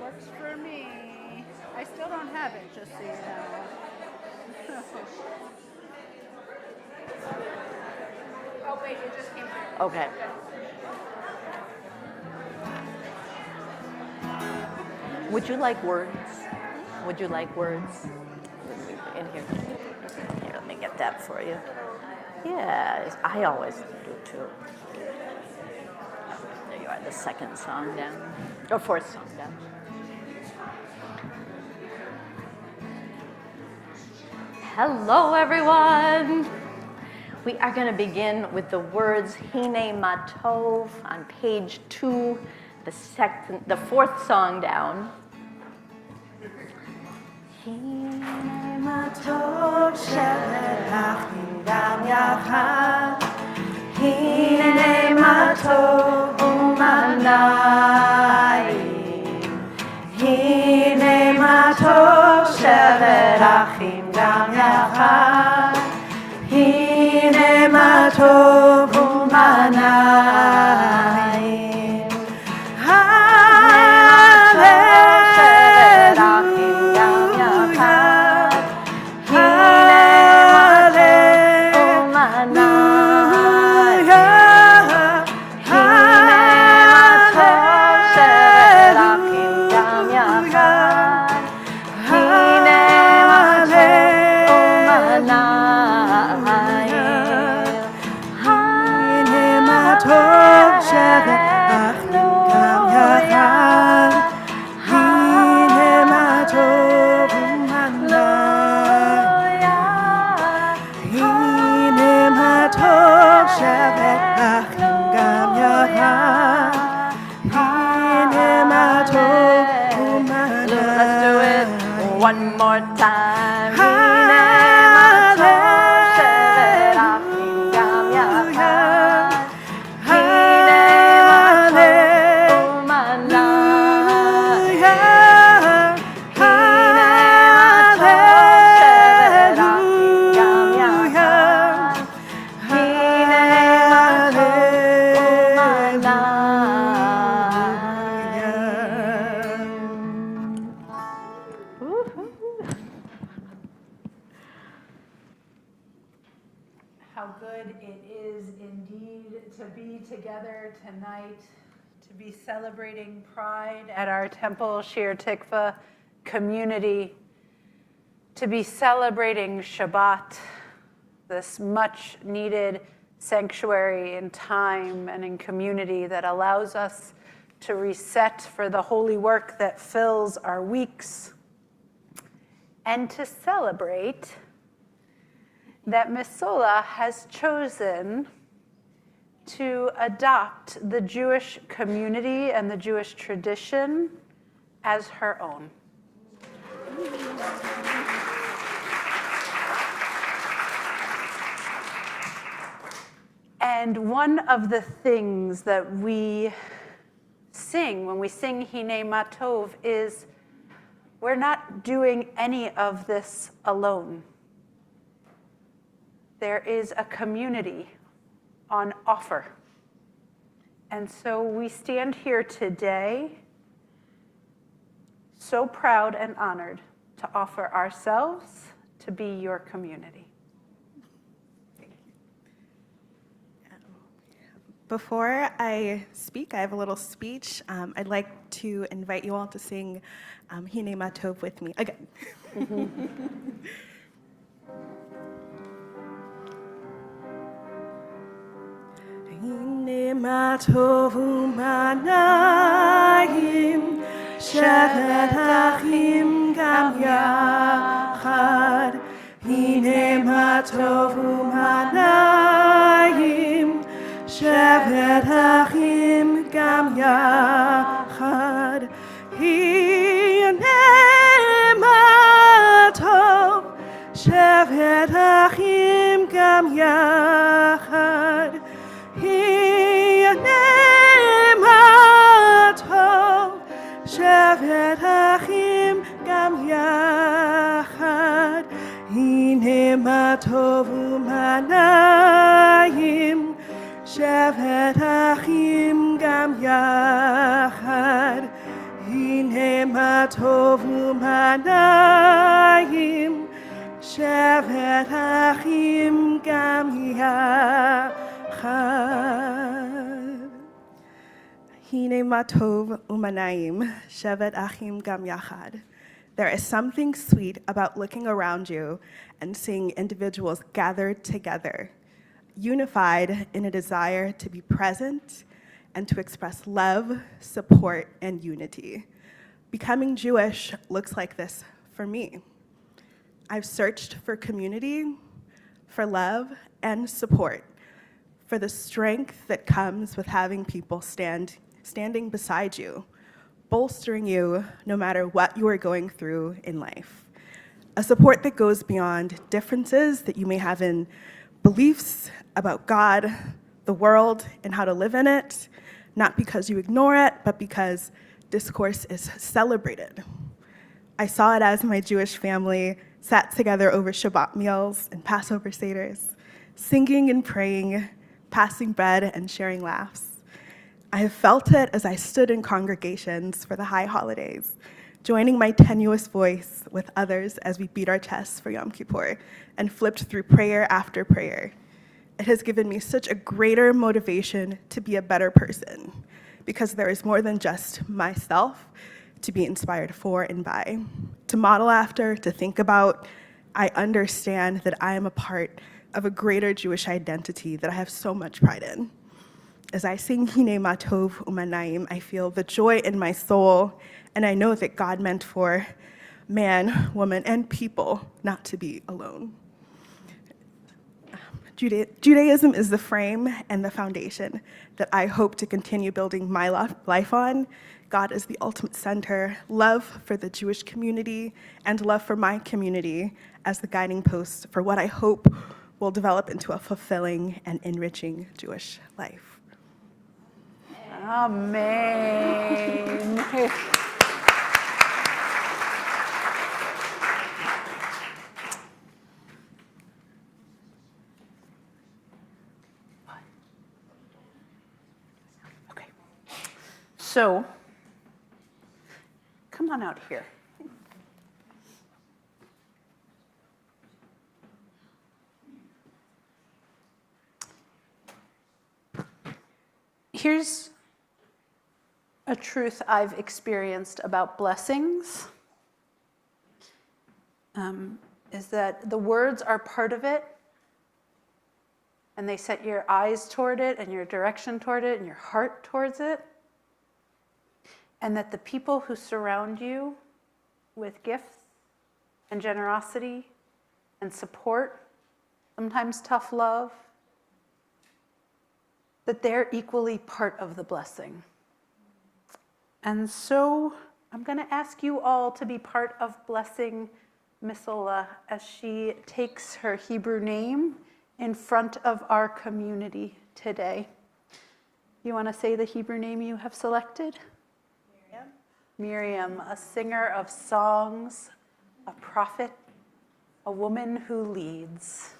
Works for me. I still don't have it, just so you know. Oh, wait, it just came through. Okay. Would you like words? Would you like words? In here. Here, let me get that for you. Yeah, I always do too. There you are, the second song down. Or fourth song down. Hello, everyone. We are going to begin with the words Hine Matov on page 2, the fourth song down. Hine Matov shevet achim gam yachad. Hine Matov umanayim. Hine Matov shevet achim gam yachad. Hine matov umanayim. Hallelujah. One more time. How good it is indeed to be together tonight, to be celebrating Pride at our Temple Shir Tikvah community, to be celebrating Shabbat, this much needed sanctuary in time and in community that allows us to reset for the holy work that fills our weeks, and to celebrate that Mesola has chosen to adopt the Jewish community and the Jewish tradition as her own. And one of the things that we sing when we sing Hine Matov is we're not doing any of this alone. There is a community on offer. And so we stand here today so proud and honored to offer ourselves to be your community. Before I speak, I have a little speech. I'd like to invite you all to sing Hine Matov with me again. Hine matov umanayim, shevet achim gam yachad. Hine matov umanayim, shevet achim gam yachad. Hine matov, shevet יחד. הנה מה טוב, שבת אחים גם יחד. הנה מה טוב ומה נעים, שבת אחים גם יחד. הנה מה טוב ומה נעים, שבת אחים גם יחד. הנה מה טוב ומה נעים, שבת אחים גם יחד. There is something sweet about looking around you and seeing individuals gathered together, unified in a desire to be present and to express love, support, and unity. Becoming Jewish looks like this for me. I've searched for community, for love, and support, for the strength that comes with having people standing beside you, bolstering you no matter what you are going through in life. A support that goes beyond differences that you may have in beliefs about God, the world, and how to live in it, not because you ignore it, but because discourse is celebrated. I saw it as my Jewish family sat together over Shabbat meals and Passover seders, singing and praying, passing bread and sharing laughs. I have felt it as I stood in congregations for the high holidays, joining my tenuous voice with others as we beat our chests for Yom Kippur and flipped through prayer after prayer. It has given me such a greater motivation to be a better person, because there is more than just myself to be inspired for and by, to model after, to think about. I understand that I am a part of a greater Jewish identity that I have so much pride in. As I sing Hine Ma Tov U'ma Naim, I feel the joy in my soul, and I know that God meant for man, woman, and people not to be alone. Judaism is the frame and the foundation that I hope to continue building my life on. God is the ultimate center, love for the Jewish community, and love for my community as the guiding post for what I hope will develop into a fulfilling and enriching Jewish life. Amen. Okay. So, come on out here. Here's a truth I've experienced about blessings, is that the words are part of it, and they set your eyes toward it, and your direction toward it, and your heart towards it, and that the people who surround you with gifts and generosity and support, sometimes tough love, that they're equally part of the blessing. And so I'm going to ask you all to be part of blessing Miss Ola as she takes her Hebrew name in front of our community today. You want to say the Hebrew name you have selected? Miriam, a singer of songs, a prophet, a woman who leads.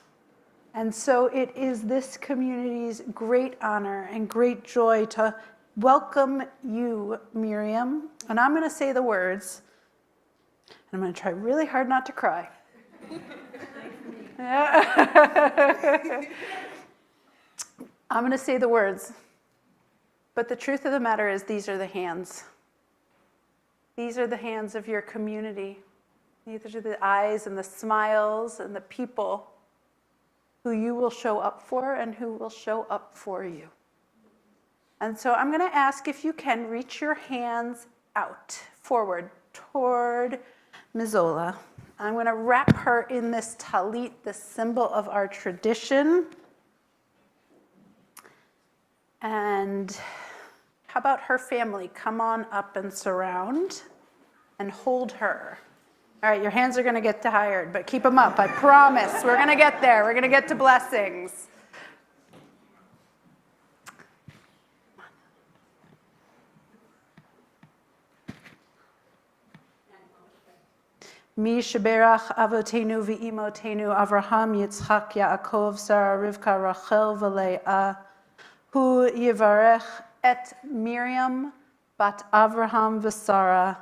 And so it is this community's great honor and great joy to welcome you, Miriam. And I'm going to say the words, and I'm going to try really hard not to cry. I'm going to say the words, but the truth of the matter is these are the hands. These are the hands of your community. These are the eyes and the smiles and the people who you will show up for and who will show up for you. And so I'm going to ask if you can reach your hands out, forward, toward Mizola. I'm going to wrap her in this talit, the symbol of our tradition. And how about her family? Come on up and surround and hold her. All right, your hands are going to get tired, but keep them up. I promise. We're going to get there. We're going to get to blessings. Mi sheberach avotenu v'imotenu Avraham, Yitzchak, Yaakov, Sarah, Rivka, Rachel, v'Leah. Hu yivarech et Miriam bat Avraham v'Sara.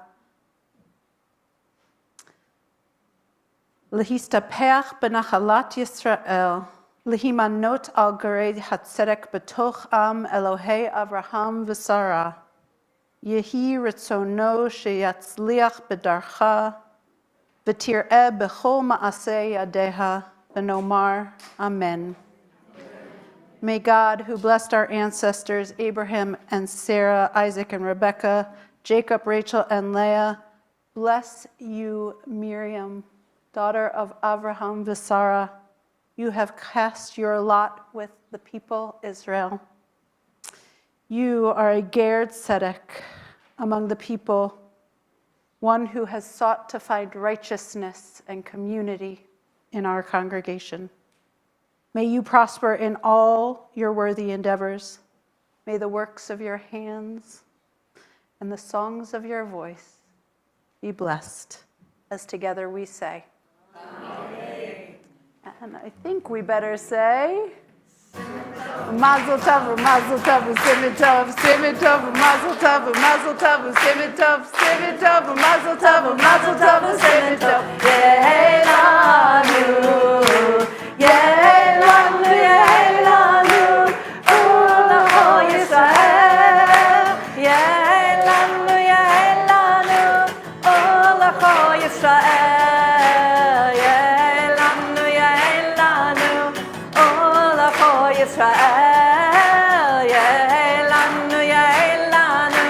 Lehistapeach benachalat Yisrael. Lehimanot al gered hatzedek betoch am Elohei Avraham v'Sara. Yehi ritzono sheyatzliach bedarcha. V'tir'eh b'chol ma'aseh yadeha, v'nomar Amen. May God, who blessed our ancestors, Abraham and Sarah, Isaac and Rebekah, Jacob, Rachel, and Leah, bless you, Miriam, daughter of Avraham v'Sara. You have cast your lot with the people Israel. You are a ger tzedek among the people, one who has sought to find righteousness and community in our congregation. May you prosper in all your worthy endeavors. May the works of your hands and the songs of your voice be blessed, as together we say. Amen. And I think we better say, Mazel tov, Mazel tov, Simit tov, Simit tov, Mazel tov, Mazel tov, Simit tov, Simit tov, Mazel tov, Mazel tov, Simit tov. Yehelanu, Yehelanu, Yehelanu, U'lecho Yisrael. Yehelanu, Yehelanu, U'lecho Yisrael. Yehelanu, Yehelanu, U'lecho Yisrael, Yehelanu, Yehelanu,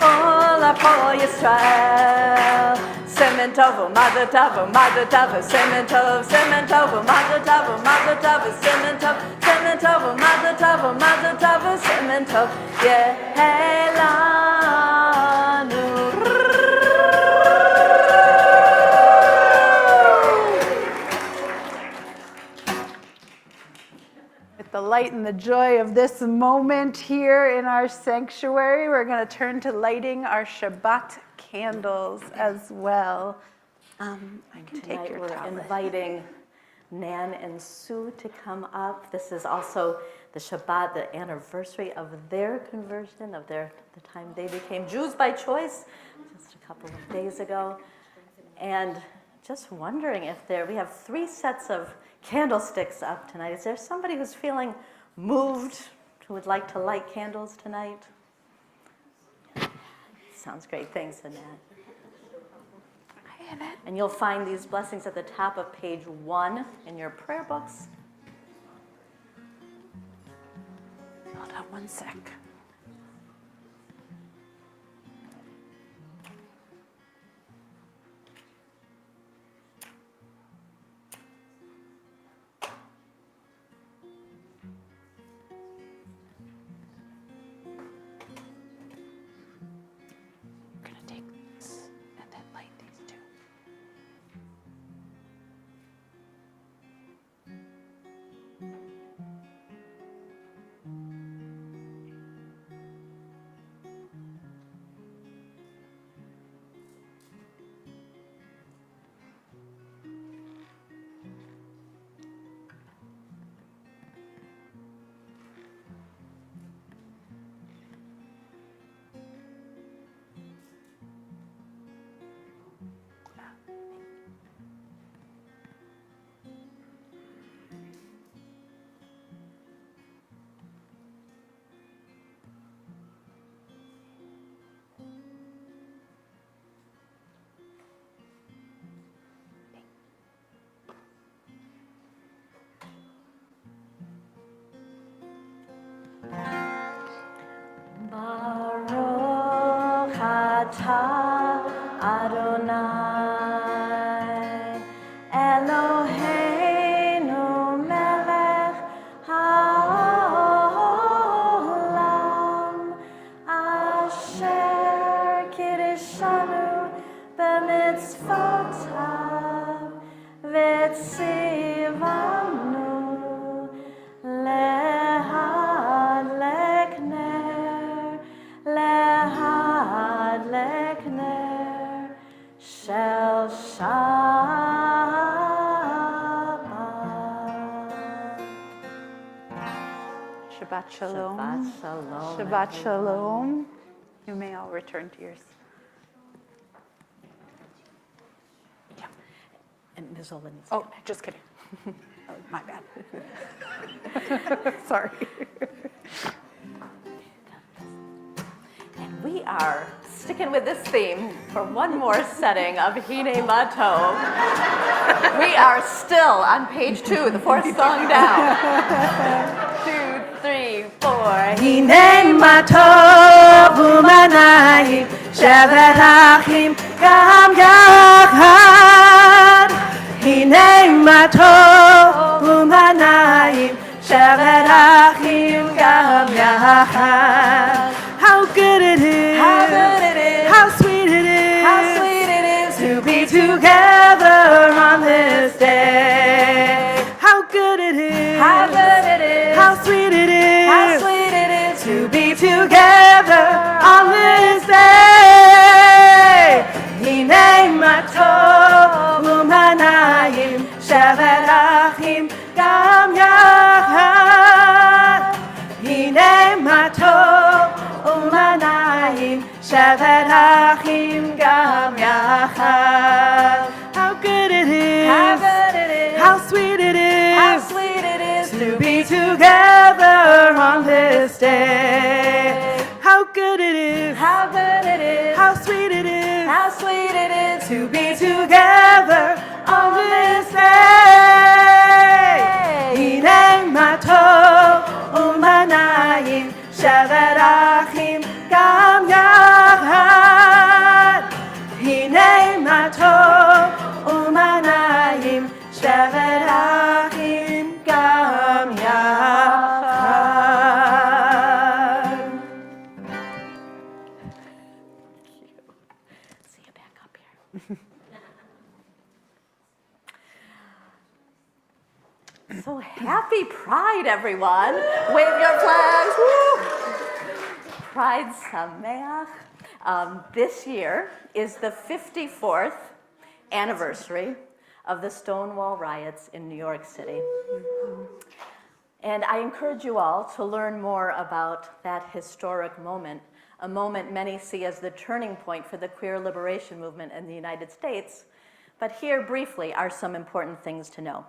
U'lecho Yisrael. Semen tov, Mazel tov, Mazel tov, Semen tov, Semen tov, Mazel tov, Mazel tov, Semen tov, Semen tov, Mazel tov, Mazel tov, Semen tov, Yehelanu. The light and the joy of this moment here in our sanctuary, we're going to turn to lighting our Shabbat candles as well. I can take your we're tablet. inviting Nan and Sue to come up. This is also the Shabbat, the anniversary of their conversion, of the time they became Jews by choice, just a couple of days ago. And just wondering if we have 3 sets of candlesticks up tonight. Is there somebody who's feeling moved, who would like to light candles tonight? Sounds great. Thanks, Annette. And you'll find these blessings at the top of page 1 in your prayer books. Hold on one sec. Baruch atah Adonai Eloheinu melech haolam asher kiddushanu b'mitzvotav Shabbat shalom. Shabbat shalom. Shabbat everyone. shalom. You may all return to yours. Yeah. And Ms. Ola needs to Oh, just kidding. Oh, my bad. Sorry. And we are sticking with this theme for one more setting of Hine Matov. We are still on page 2, the fourth song down. 2, 3, 4. Hine ma tov u'manayim shevet achim gam yachad. Hine ma tov u'manayim shevet achim gam yachad. How good it is, How good it is, how sweet it is, how sweet it is to be together on this day. How good it is, how good it is, how sweet it is, how sweet it is to be together on this day. Hine ma tov u'manayim shevet achim gam yachad. Hine ma tov u'manayim shevet achim gam yachad. How good it is, how good it is, how sweet it is, how sweet it is to be together on this day. How good it is, how good it is, how sweet it is, how sweet it is to be together on this day. Hine ma tov u'manayim shevet achim gam yachad. Hine ma tov u'manayim shevet achim gam yachad. See you back up here. So happy Pride, everyone. Wave your flags. Woo! Pride Sameach. This year is the 54th anniversary of the Stonewall riots in New York City. And I encourage you all to learn more about that historic moment, a moment many see as the turning point for the queer liberation movement in the United States. But here, briefly, are some important things to know.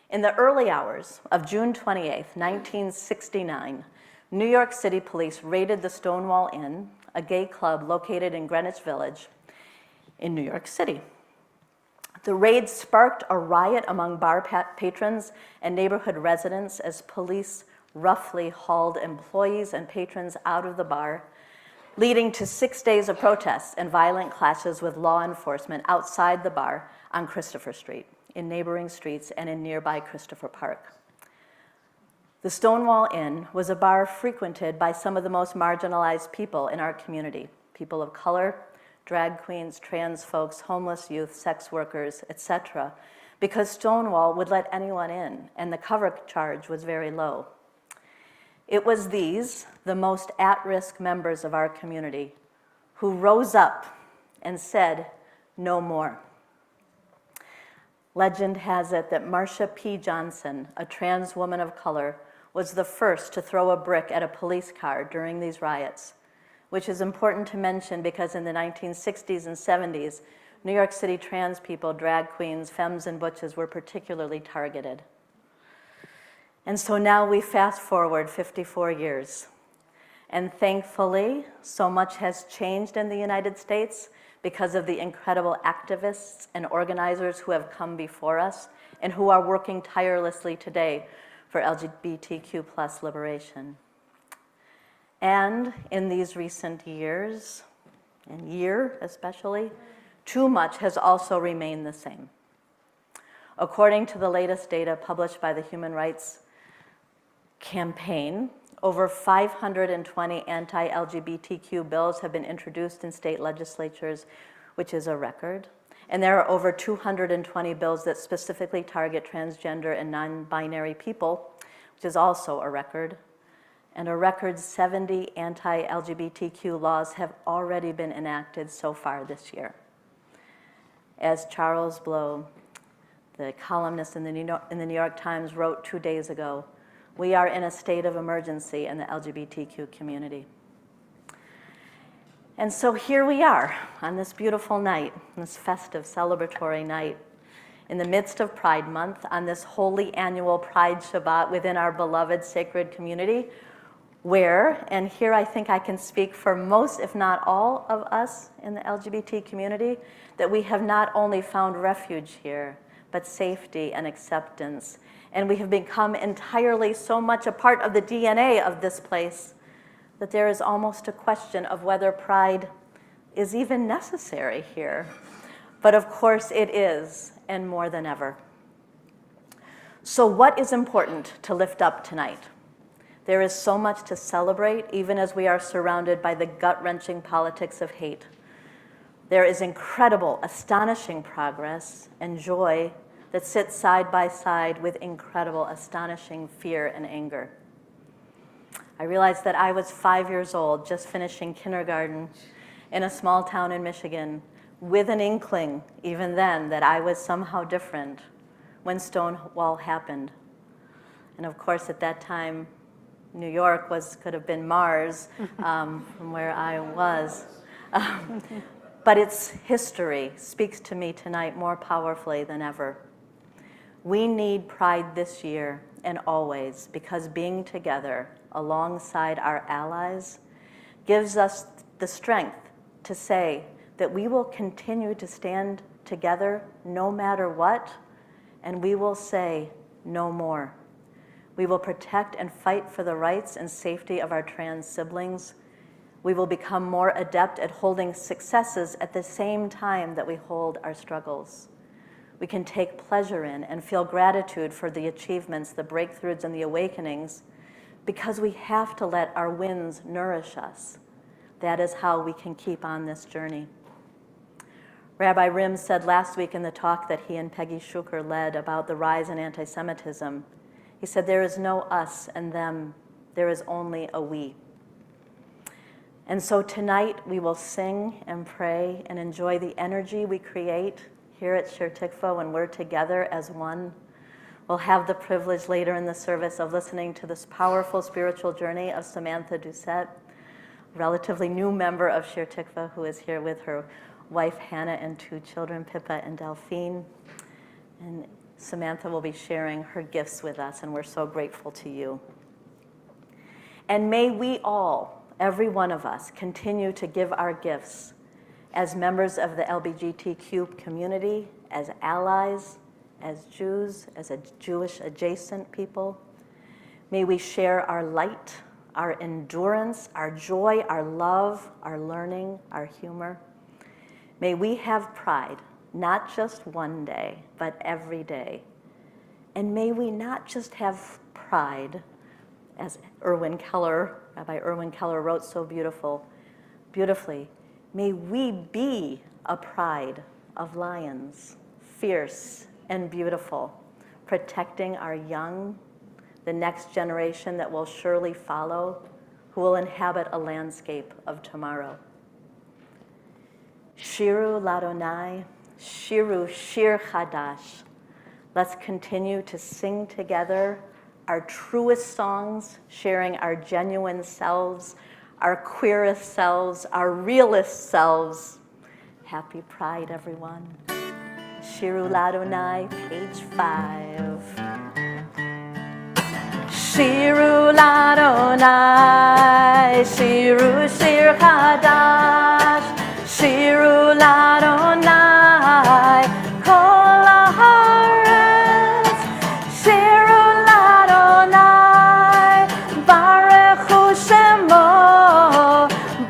In the early hours of June 28, 1969, New York City police raided the Stonewall Inn, a gay club located in Greenwich Village in New York City. The raid sparked a riot among bar patrons and neighborhood residents as police roughly hauled employees and patrons out of the bar, leading to 6 days of protests and violent clashes with law enforcement outside the bar on Christopher Street, in neighboring streets, and in nearby Christopher Park. The Stonewall Inn was a bar frequented by some of the most marginalized people in our community, people of color, drag queens, trans folks, homeless youth, sex workers, etc., because Stonewall would let anyone in, and the cover charge was very low. It was these, the most at-risk members of our community, who rose up and said, "No more." Legend has it that Marsha P. Johnson, a trans woman of color, was the first to throw a brick at a police car during these riots, which is important to mention because in the 1960s and 70s, New York City trans people, drag queens, femmes, and butches were particularly targeted. And so now we fast forward 54 years. And thankfully, so much has changed in the United States because of the incredible activists and organizers who have come before us and who are working tirelessly today for LGBTQ+ liberation. And in these recent years, and year especially, too much has also remained the same. According to the latest data published by the Human Rights Campaign, over 520 anti-LGBTQ bills have been introduced in state legislatures, which is a record. And there are over 220 bills that specifically target transgender and non-binary people, which is also a record. And a record 70 anti-LGBTQ laws have already been enacted so far this year. As Charles Blow, the columnist in the New York Times, wrote 2 days ago, We are in a state of emergency in the LGBTQ community. And so here we are on this beautiful night, this festive, celebratory night, in the midst of Pride Month, on this holy annual Pride Shabbat within our beloved sacred community, where, and here I think I can speak for most, if not all of us in the LGBT community, that we have not only found refuge here, but safety and acceptance. And we have become entirely so much a part of the DNA of this place that there is almost a question of whether pride is even necessary here. But of course it is, and more than ever. So what is important to lift up tonight? There is so much to celebrate, even as we are surrounded by the gut-wrenching politics of hate. There is incredible, astonishing progress and joy that sits side by side with incredible, astonishing fear and anger. I realized that I was 5 years old, just finishing kindergarten in a small town in Michigan, with an inkling, even then, that I was somehow different when Stonewall happened. And of course, at that time, New York could have been Mars from where I was. But its history speaks to me tonight more powerfully than ever. We need pride this year and always, because being together alongside our allies gives us the strength to say that we will continue to stand together no matter what, and we will say no more. We will protect and fight for the rights and safety of our trans siblings. We will become more adept at holding successes at the same time that we hold our struggles. We can take pleasure in and feel gratitude for the achievements, the breakthroughs, and the awakenings, because we have to let our wins nourish us. That is how we can keep on this journey. Rabbi Rim said last week in the talk that he and Peggy Schuker led about the rise in anti-Semitism, he said, there is no us and them, there is only a we. And so tonight we will sing and pray and enjoy the energy we create here at Shir Tikvah when we're together as one. We'll have the privilege later in the service of listening to this powerful spiritual journey of Samantha Doucette, a relatively new member of Shir Tikvah who is here with her wife Hannah and 2 children, Pippa and Delphine. And Samantha will be sharing her gifts with us, and we're so grateful to you. And may we all, every one of us, continue to give our gifts as members of the LGBTQ community, as allies, as Jews, as a Jewish adjacent people. May we share our light, our endurance, our joy, our love, our learning, our humor. May we have pride, not just one day, but every day. And may we not just have pride, as Rabbi Erwin Keller wrote so beautifully, may we be a pride of lions, fierce and beautiful, protecting our young, the next generation that will surely follow, who will inhabit a landscape of tomorrow. Shiru Ladonai, Shiru Shir Chadash. Let's continue to sing together our truest songs, sharing our genuine selves, our queerest selves, our realest selves. Happy Pride, everyone. Shiru Ladonai, page 5. Shiru Ladonai, Shiru Shir Chadash, Shiru Ladonai, Kol haaretz, Shiru Ladonai, Barechu Shemo,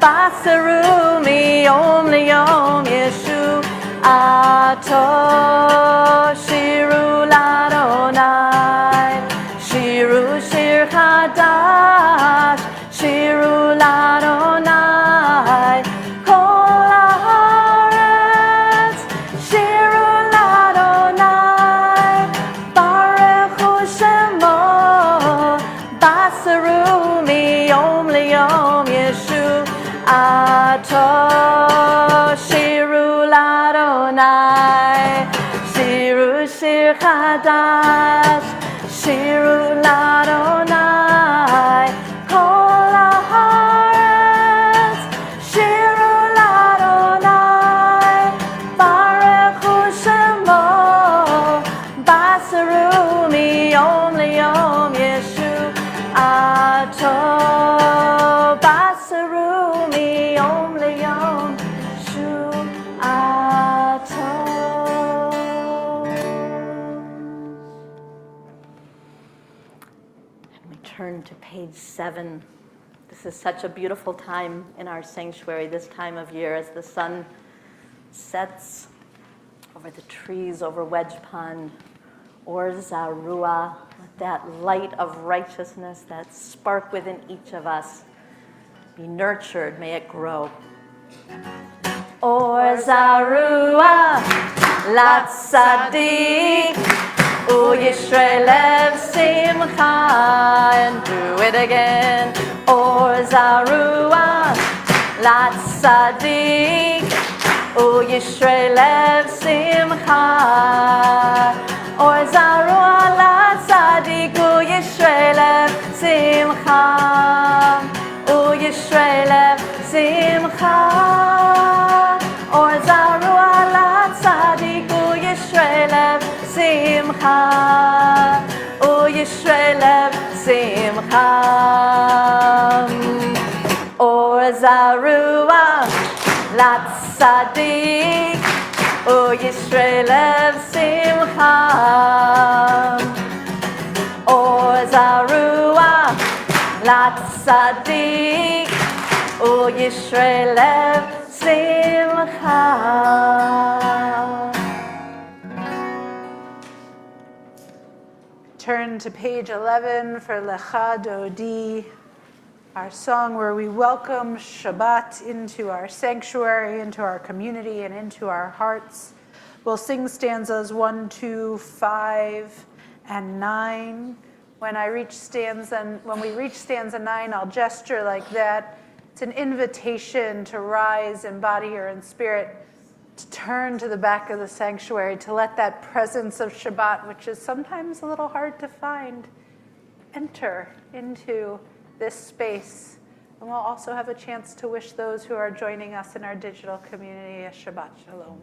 Baseru miyom liyom Yeshuato, Shiru Ladonai, Shiru Shir Chadash, page 7. This is such a beautiful time in our sanctuary, this time of year, as the sun sets over the trees, over Wedge Pond, Or Zarua, that light of righteousness, that spark within each of us, be nurtured, may it grow. Or Zarua, Lat Sadiq, U Yisrael Simcha, and do it again. Or Zarua, Lat Sadiq, U Yisrael Simcha. Or Zarua, Lat Sadiq, U Yisrael Simcha, U Yisrael Simcha. Or Zarua, Lat Sadiq, U Yisrael Simcha, U Yisrael Simcha. Or Zarua, Lat Sadiq, U Yisrael Simcha. Or Zarua, Lat Sadiq, U Yisrael Simcha. Turn to page 11 for Lecha Dodi, our song where we welcome Shabbat into our sanctuary, into our community, and into our hearts. We'll sing stanzas 1, 2, 5, and 9. When we reach stanza 9, I'll gesture like that. It's an invitation to rise in body or in spirit, to turn to the back of the sanctuary, to let that presence of Shabbat, which is sometimes a little hard to find, enter into this space. And we'll also have a chance to wish those who are joining us in our digital community a Shabbat Shalom.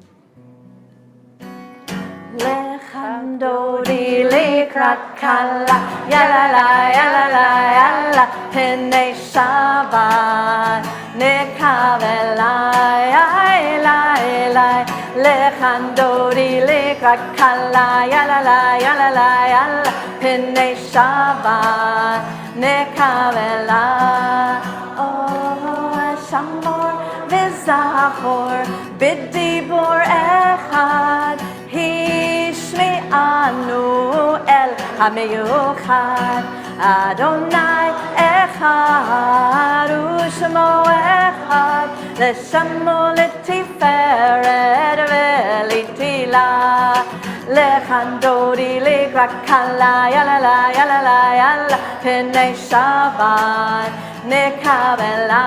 Lechem Dodi likrat kala, yalala, yalala, yalala, Hinei Shabbat, nekavela, yalala, Lechem Dodi likrat kala, yalala, yalala, yalala, Hinei Shabbat, nekavela. Oh, Shamor v'Zachor, b'dibur echad, Hishme'anu el hamiyuchad, Adonai echad, u'shmo echad, l'shamo l'tiferet v'litila, Lechem Dodi likrat kala, yalala, yalala, yalala, Hinei Shabbat, nekavela,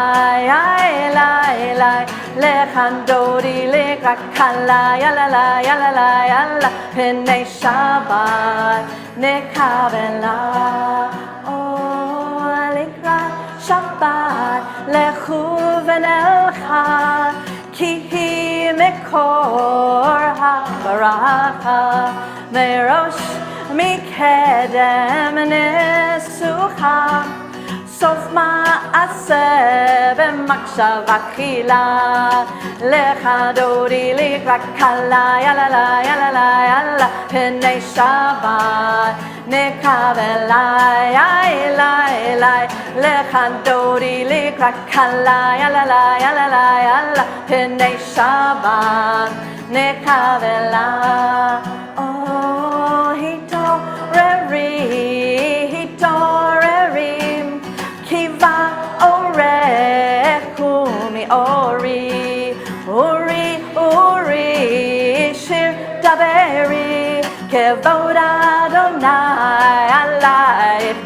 yalala, Lechem Dodi likrat kala, yalala, yalala, yalala, Hinei Shabbat, nekavela. Oh, likrat Shabbat, lechu v'nelcha, ki hi mikor ha-baraka, merosh mikedem nesucha, sof ma'aseh b'makshava tchila, Lecha Dodi likrat kala, yalala, yalala, yalala, Hinei Shabbat, nekavela, yalala, Lecha Dodi likrat kala, yalala, yalala, yalala, Hinei Shabbat, nekavela. Oh, hitoreri, kiva orekumi ori, uri, shir daberi, kevod Adonai alayich.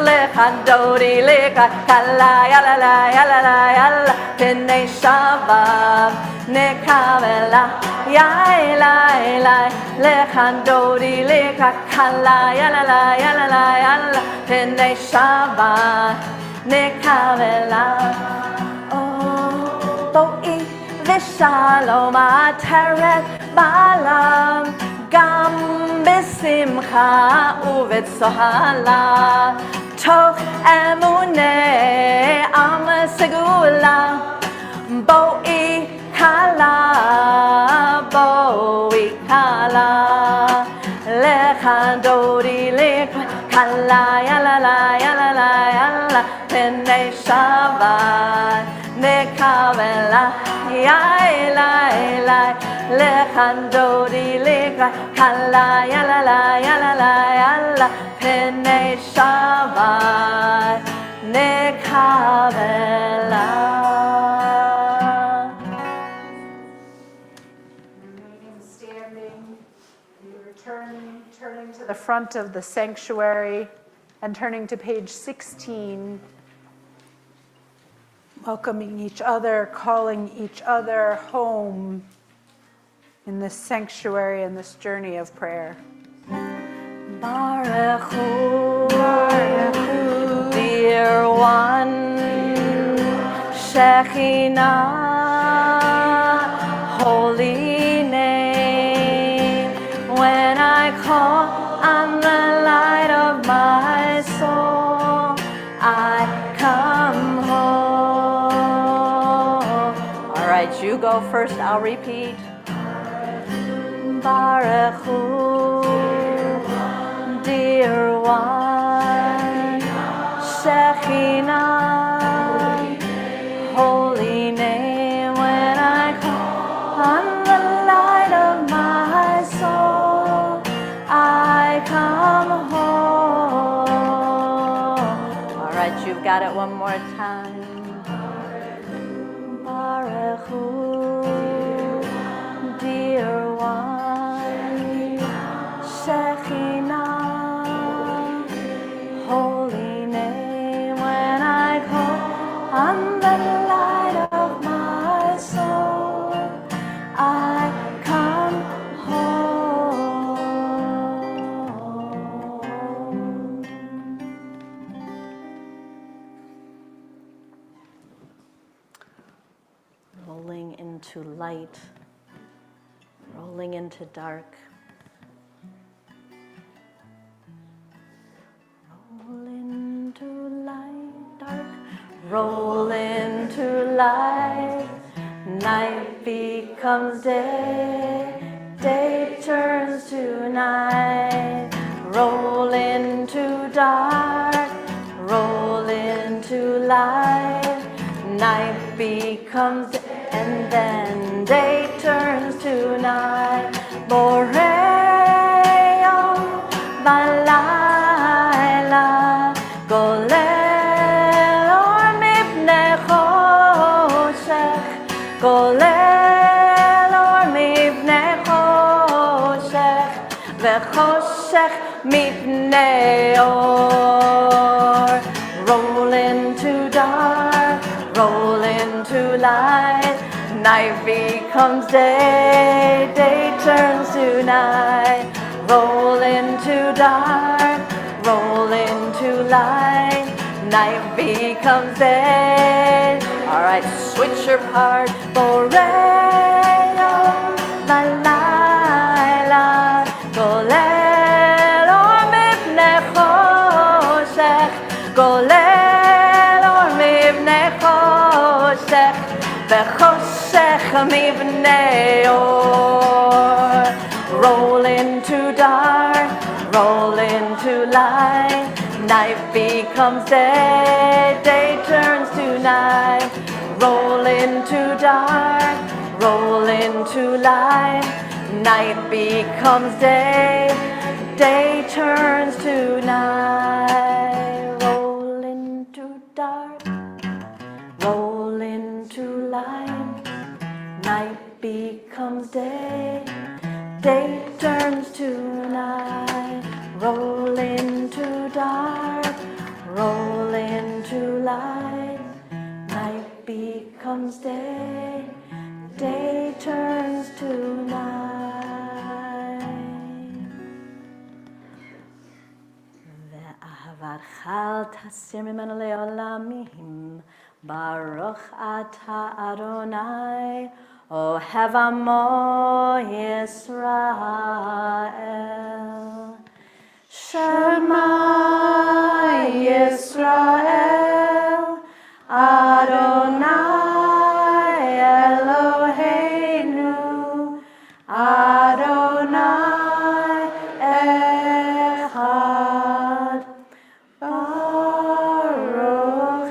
Lechem Dodi likrat kala, yalala, yalala, yalala, Hinei Shabbat, nekavela, yalala, Lechem Dodi likrat kala, yalala, yalala, yalala, Hinei Shabbat, nekavela. Oh, bo'i v'shalom ateret ba'alam, gam b'simcha u'v'tzohala, toch emunei am segula, bo'i kala, Lechem Dodi likrat kala, yalala, yalala. Pnei Shabbat nekavela yai lai lai lechandodi lekai kala yala la yala la yala Pnei Shabbat nekavela. Remaining standing, we return, turning to the front of the sanctuary and turning to page 16, welcoming each other, calling each other home in this sanctuary and this journey of prayer. Baruch Hu, dear one, Shekinah, holy name. When I call on the light of my soul, I come home. All right, you go first, I'll repeat. Baruch Hu, dear one, Shekinah, holy name. When I call on the light of my soul, I come home. All right, you've got it one more time. Baruch Hu, dear one, Shekinah, holy name. When I call on the light of my soul, I come home. Rolling into light, rolling into dark. Roll into light, dark. Roll into light. Night becomes day. Day turns to night. Roll into dark. Roll into light. Night becomes day. And then day turns to night. Boream balayla golel or mipnei choshech, golel or mipnei choshech, vechoshech mipnei or. Roll into dark, roll into light. Night becomes day, day turns to night. Roll into dark, roll into light. Night becomes day. All right, switch your part. Boream balayla golel or mipnei choshech, golel or mipnei choshech, vechoshech mipnei or. Roll into dark, roll into light. Night becomes day, day turns to night. Roll into dark, roll into light. Night becomes day, day turns to night. Roll into dark, roll into light. Night becomes day, day turns to night. Roll into dark, roll into light. Night becomes day, day turns to night. ואהבתך אל תסיר ממנו לעולמים. Baruch ata Adonai, Ohev Amo Yisrael. Shema Yisrael, Adonai Eloheinu, Adonai Echad. Baruch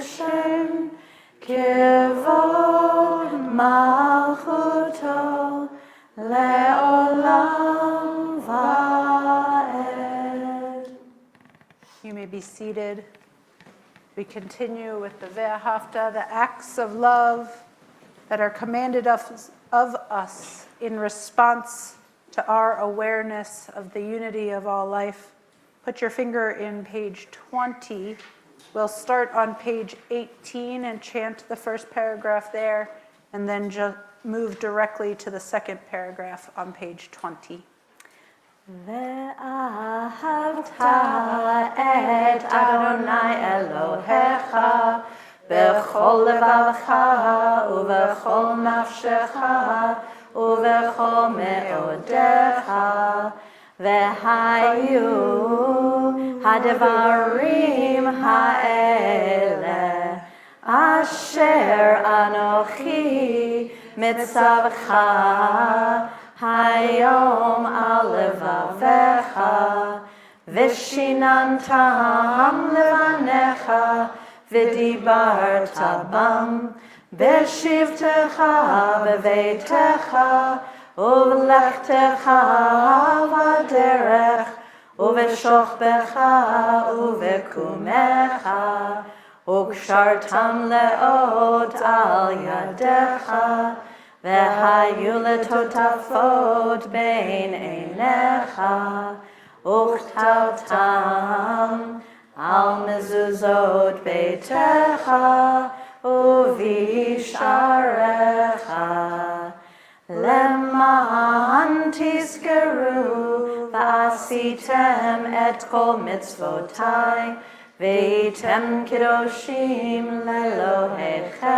seated. We continue with the Ve'ahavta, the acts of love that are commanded of us in response to our awareness of the unity of all life. Put your finger in page 20. We'll start on page 18 and chant the first paragraph there, and then just move directly to the second paragraph on page 20. ואהבת את אדוני אלוהיך בכל לבבך ובכל נפשך ובכל מאודיך, והיו הדברים האלה אשר אנוכי מצווך היום על לבביך, ושיננתם לבניך, ודיברת בם בשבתך בביתך, ובלכתך בדרך, ובשוכבך ובקומך, וקשרתם לאות על ידך, והיו לטוטפות בין עיניך, וכתבתם על מזוזות ביתך ובשעריך, למען תזכרו ועשיתם את כל מצוותיי, והייתם קדושים לאלוהיכם.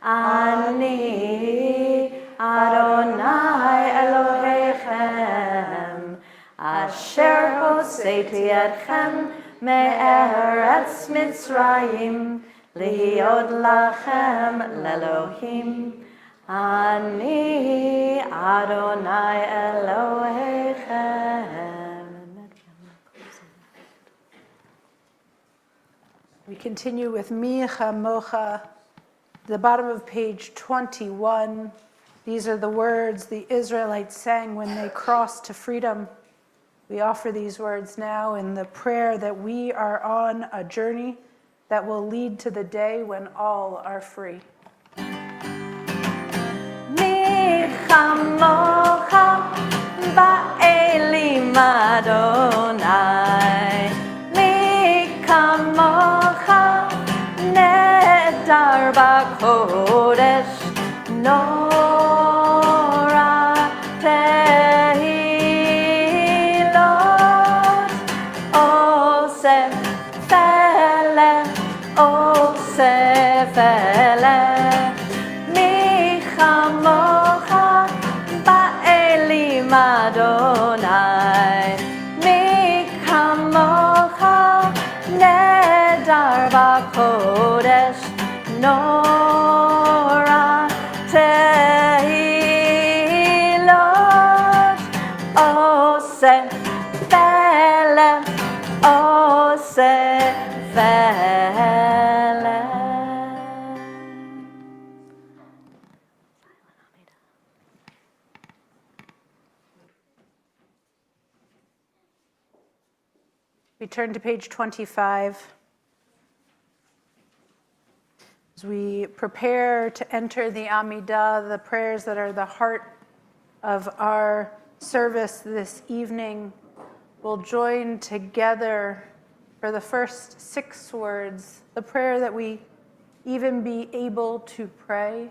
אני אדוני אלוהיכם, אשר הוצאתי אתכם מארץ מצרים, להיות לכם לאלוהים. אני אדוני אלוהיכם. We continue with Micha Mocha, the bottom of page 21. These are the words the Israelites sang when they crossed to freedom. We offer these words now in the prayer that we are on a journey that will lead to the day when all are free. Micha Mocha ba'elim Adonai, Micha Mocha nehedar b'kodesh, Nora tehilot, Osef Feleh, Osef Feleh. Micha Mocha ba'elim Adonai, Micha Mocha nehedar b'kodesh, Nora tehilot, Osef Feleh, Osef Feleh. We turn to page 25. As we prepare to enter the Amidah, the prayers that are the heart of our service this evening, we'll join together for the first 6 words, the prayer that we even be able to pray,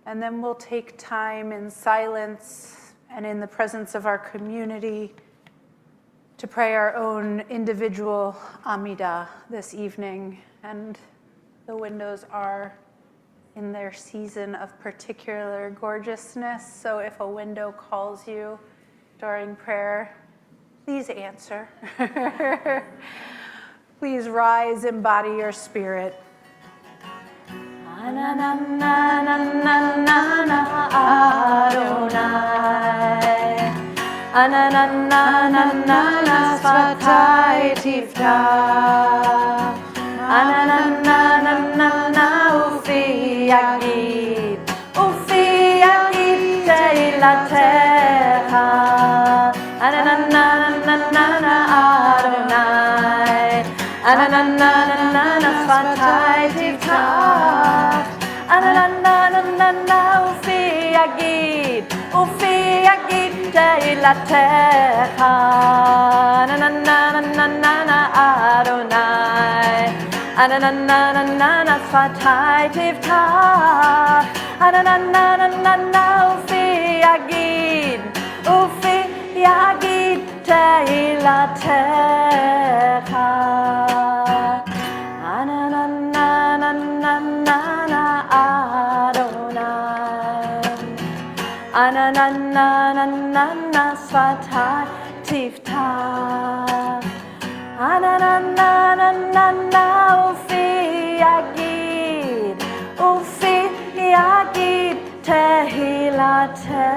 and then we'll take time in silence and in the presence of our community to pray our own individual Amidah this evening. And the windows are in their season of particular gorgeousness, so if a window calls you during prayer, please answer. Please rise, embody your spirit. Adonai, sfatai tiftach, ufi yagid teilatecha, Adonai, Ananana Svatai Tiftach. Ananana Ufi Yagid Teilatecha. Ananana Adonai. Ananana Svatai Tiftach. Ananana Ufi Yagid Teilatecha. Ananana Adonai. Ananana Svatai Tiftach. Ananana Ufi Yagid Tehilatecha.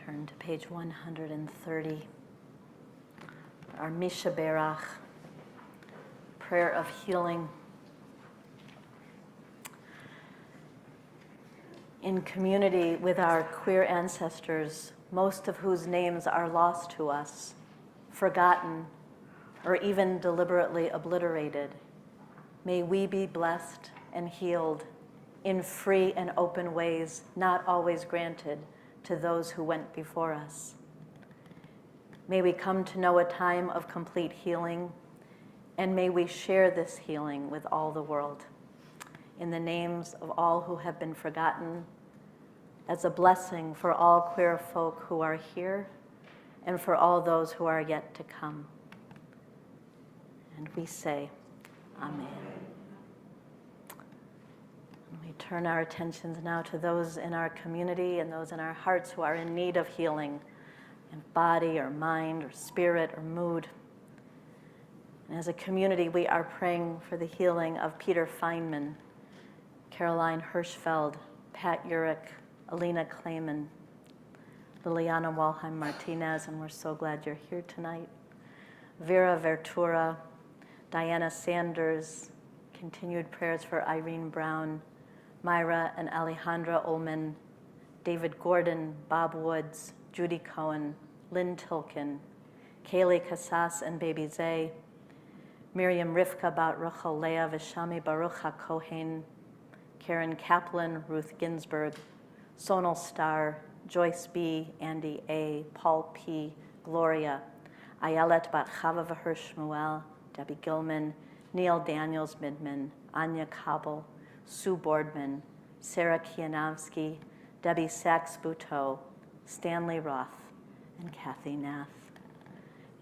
Turn to page 130. Our Misha Berach, prayer of healing. In community with our queer ancestors, most of whose names are lost to us, forgotten, or even deliberately obliterated, may we be blessed and healed in free and open ways not always granted to those who went before us. May we come to know a time of complete healing, and may we share this healing with all the world. In the names of all who have been forgotten, as a blessing for all queer folk who are here and for all those who are yet to come. And we say, Amen. We turn our attentions now to those in our community and those in our hearts who are in need of healing in body or mind or spirit or mood. And as a community, we are praying for the healing of Peter Feynman, Caroline Hirschfeld, Pat Urich, Alina Clayman, Liliana Walheim Martinez, and we're so glad you're here tonight. Vera Vertura, Diana Sanders, continued prayers for Irene Brown, Myra and Alejandra Ullman, David Gordon, Bob Woods, Judy Cohen, Lynn Tilkin, Kaylee Casas and Baby Zay, Miriam Rivka Bat Ruchel Leah Vishami Baruch HaKohen, Karen Kaplan, Ruth Ginsburg, Sonal Starr, Joyce B., Andy A., Paul P., Gloria, Ayelet Bat Chava Vahir Shmuel, Debbie Gilman, Neil Daniels Midman, Anya Kabel, Sue Boardman, Sarah Kianowski, Debbie Sachs-Buteau, Stanley Roth, and Kathy Nath.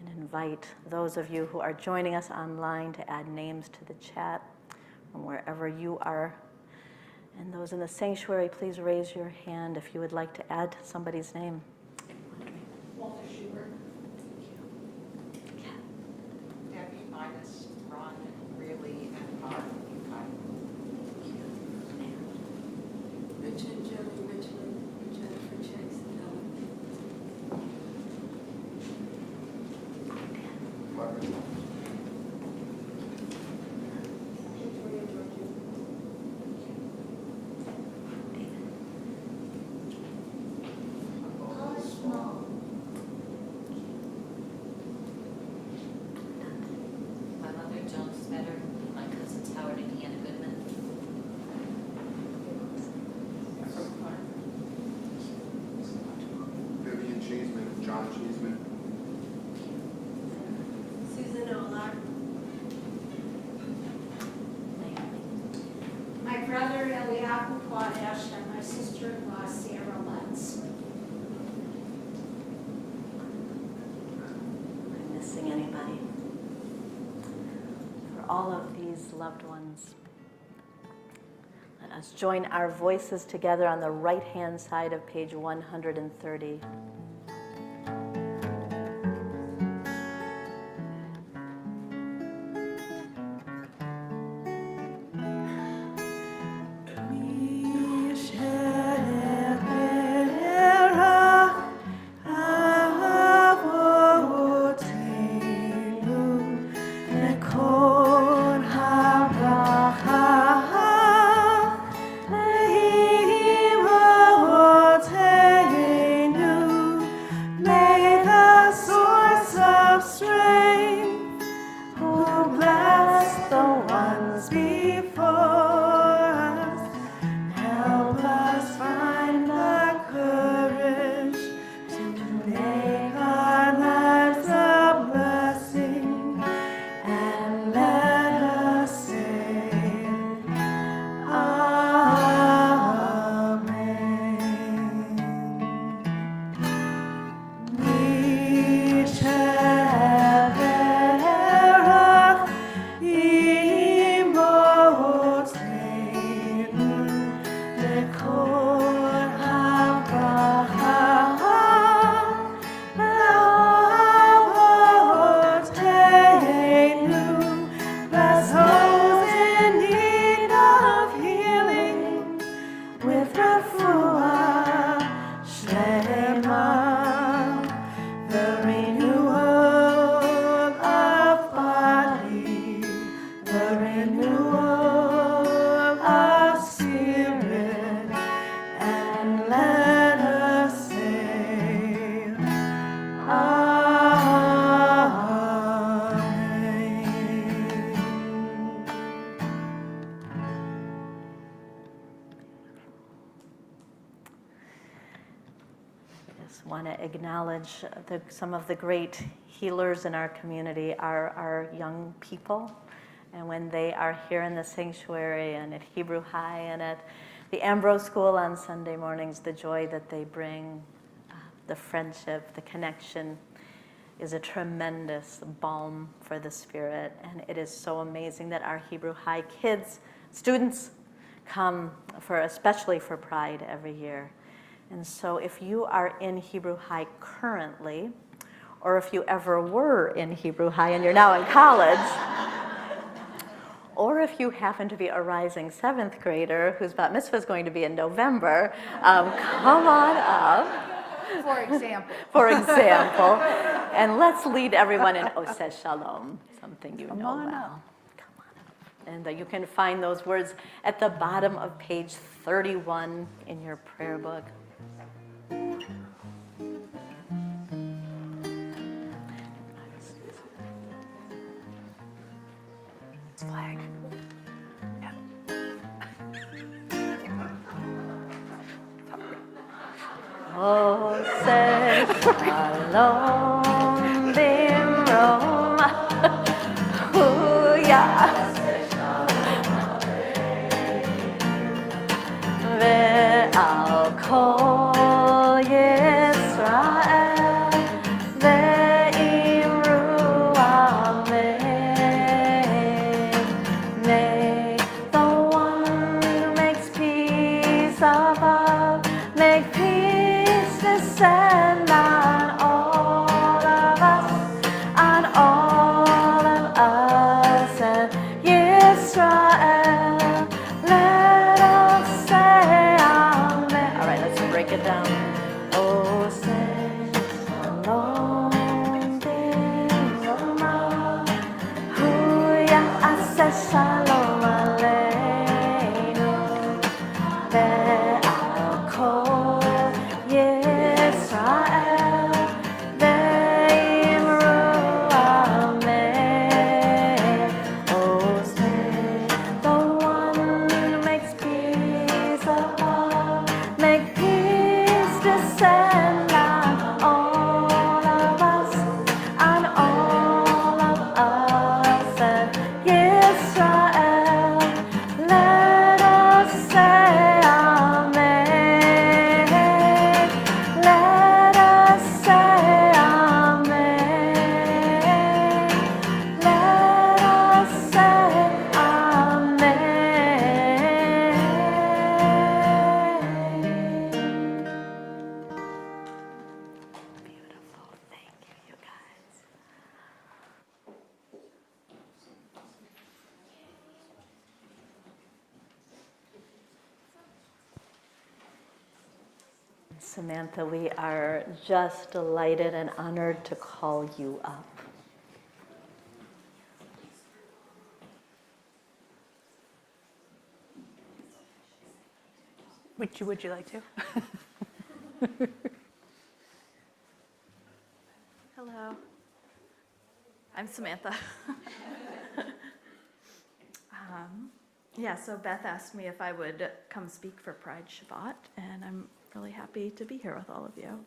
And invite those of you who are joining us online to add names to the chat from wherever you are. And those in the sanctuary, please raise your hand if you would like to add somebody's name. Walter Schubert. Debbie, Midas, Ron, Really, and Bob. Richard, Joey, Richland, Jennifer Chase, and Ellen. Victoria, Georgia. My mother, Joan Smetter, my cousins Howard and Hannah Goodman. Vivian Cheeseman, John Cheeseman. Susan Olar. My brother Eliahu Quadesh and my sister-in-law Sarah Lutz. Am I missing anybody? For all of these loved ones, let us join our voices together on the right-hand side of page 130. Want to acknowledge some of the great healers in our community are our young people. And when they are here in the sanctuary and at Hebrew High and at the Ambrose School on Sunday mornings, the joy that they bring, the friendship, the connection is a tremendous balm for the spirit. And it is so amazing that our Hebrew High kids, students, come especially for Pride every year. And so if you are in Hebrew High currently, or if you ever were in Hebrew High and you're now in college, or if you happen to be a rising 7th grader whose bat mitzvah is going to be in November, come on up. For example. For example. And let's lead everyone in Oseh Shalom, something you Come know on well. up. Come on up. And you can find those words at the bottom of page 31 in your prayer book. Flag. Yeah. Oseh Shalom Bimroma. Huya. Ve'al kol Yisrael ve'imru amen. May the one who makes peace above make peace descend on all of us, on all of us and Yisrael. Let us say amen. All right, let's break it down. Oh, say shalom b'roma. Huya aseh shalom aleinu. Ve'al kol Yisrael ve'imru amen. Oh, say the one who makes peace above, make peace descend on all of us, on all of us and Yisrael. Let us say amen. Let us say amen. Let us say amen. Beautiful. Thank you, you guys. Samantha, we are just delighted and honored to call you up. Would you like to? Hello, I'm Samantha. So Beth asked me if I would come speak for Pride Shabbat, and I'm really happy to be here with all of you.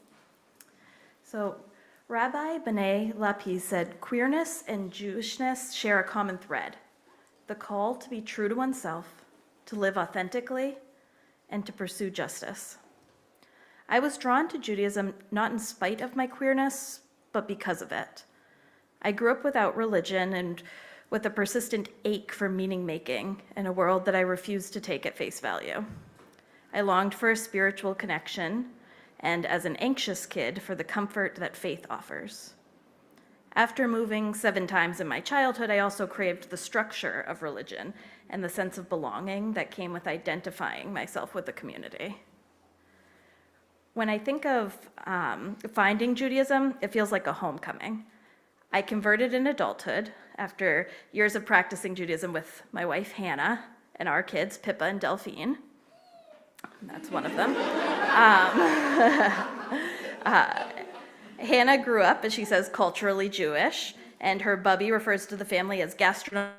So Rabbi B'nai Lapid said, queerness and Jewishness share a common thread, the call to be true to oneself, to live authentically, and to pursue justice. I was drawn to Judaism not in spite of my queerness, but because of it. I grew up without religion and with a persistent ache for meaning-making in a world that I refused to take at face value. I longed for a spiritual connection, and as an anxious kid, for the comfort that faith offers. After moving 7 times in my childhood, I also craved the structure of religion and the sense of belonging that came with identifying myself with the community. When I think of finding Judaism, it feels like a homecoming. I converted in adulthood after years of practicing Judaism with my wife, Hannah, and our kids, Pippa and Delphine. That's one of them. Hannah grew up, as she says, culturally Jewish, and her bubby refers to the family as gastronomic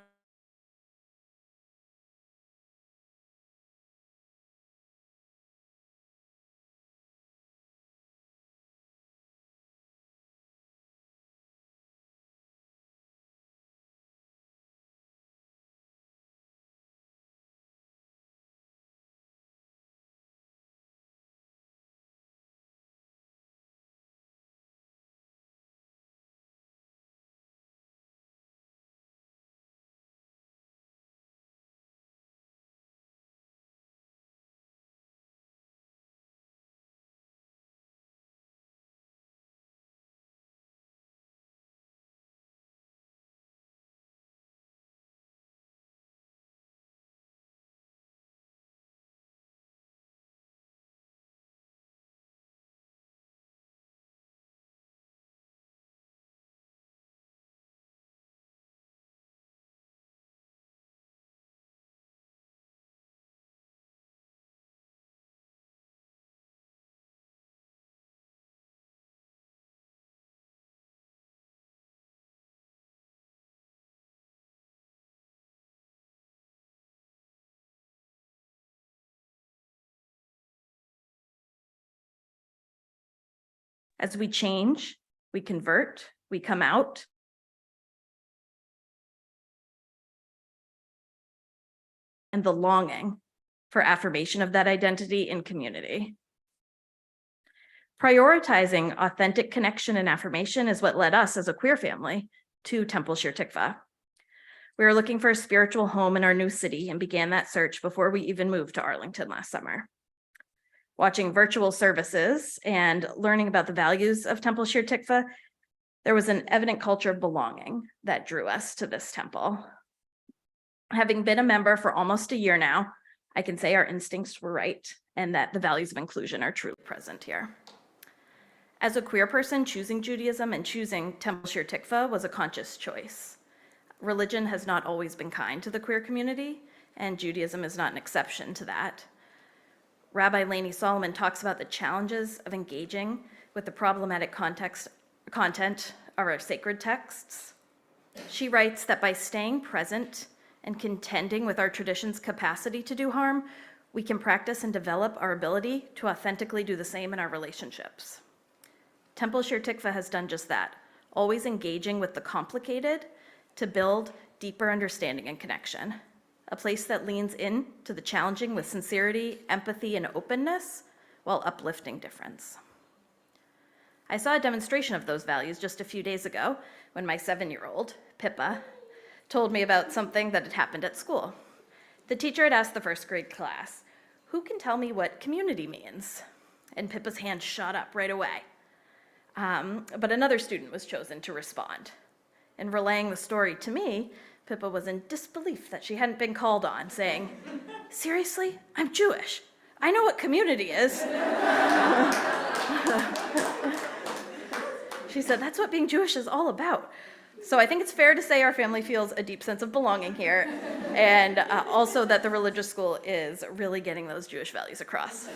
As we change, we convert, we come out. And the longing for affirmation of that identity in community. Prioritizing authentic connection and affirmation is what led us as a queer family to Temple Shir Tikvah. We were looking for a spiritual home in our new city and began that search before we even moved to Arlington last summer. Watching virtual services and learning about the values of Temple Shir Tikvah, there was an evident culture of belonging that drew us to this temple. Having been a member for almost a year now, I can say our instincts were right and that the values of inclusion are truly present here. As a queer person, choosing Judaism and choosing Temple Shir Tikvah was a conscious choice. Religion has not always been kind to the queer community, and Judaism is not an exception to that. Rabbi Lainey Solomon talks about the challenges of engaging with the problematic content of our sacred texts. She writes that by staying present and contending with our tradition's capacity to do harm, we can practice and develop our ability to authentically do the same in our relationships. Temple Shir Tikvah has done just that, always engaging with the complicated to build deeper understanding and connection, a place that leans in to the challenging with sincerity, empathy, and openness while uplifting difference. I saw a demonstration of those values just a few days ago when my 7-year-old, Pippa, told me about something that had happened at school. The teacher had asked the first grade class, "Who can tell me what community means?" And Pippa's hand shot up right away. But another student was chosen to respond. In relaying the story to me, Pippa was in disbelief that she hadn't been called on, saying, "Seriously? I'm Jewish. I know what community is." She said, "That's what being Jewish is all about." So I think it's fair to say our family feels a deep sense of belonging here, and also that the religious school is really getting those Jewish values across.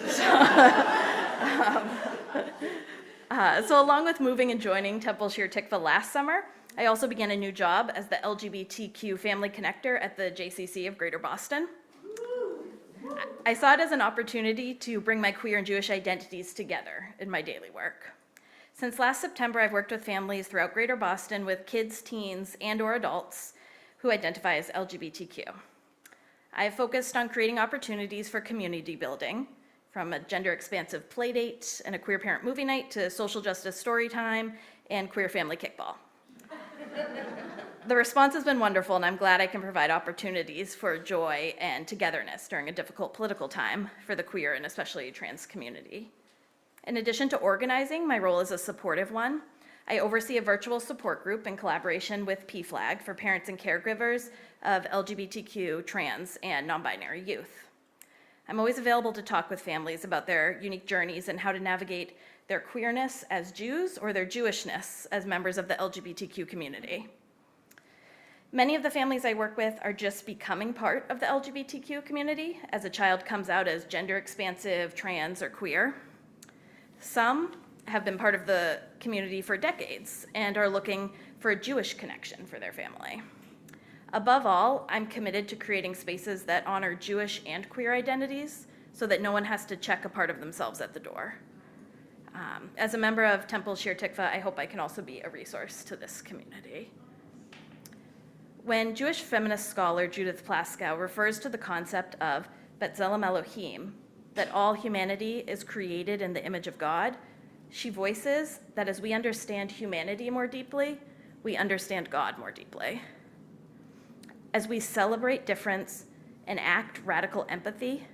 So along with moving and joining Temple Shir Tikvah last summer, I also began a new job as the LGBTQ family connector at the JCC of Greater Boston. I saw it as an opportunity to bring my queer and Jewish identities together in my daily work. Since last September, I've worked with families throughout Greater Boston with kids, teens, and/or adults who identify as LGBTQ. I have focused on creating opportunities for community building, from a gender-expansive play date and a queer parent movie night to social justice story time and queer family kickball. The response has been wonderful, and I'm glad I can provide opportunities for joy and togetherness during a difficult political time for the queer and especially trans community. In addition to organizing, my role is a supportive one. I oversee a virtual support group in collaboration with PFLAG for parents and caregivers of LGBTQ, trans, and non-binary youth. I'm always available to talk with families about their unique journeys and how to navigate their queerness as Jews or their Jewishness as members of the LGBTQ community. Many of the families I work with are just becoming part of the LGBTQ community as a child comes out as gender expansive, trans, or queer. Some have been part of the community for decades and are looking for a Jewish connection for their family. Above all, I'm committed to creating spaces that honor Jewish and queer identities so that no one has to check a part of themselves at the door. As a member of Temple Shir Tikvah, I hope I can also be a resource to this community. When Jewish feminist scholar Judith Plaskow refers to the concept of B'Tselem Elohim, that all humanity is created in the image of God, she voices that as we understand humanity more deeply, we understand God more deeply. As we celebrate difference and act radical empathy,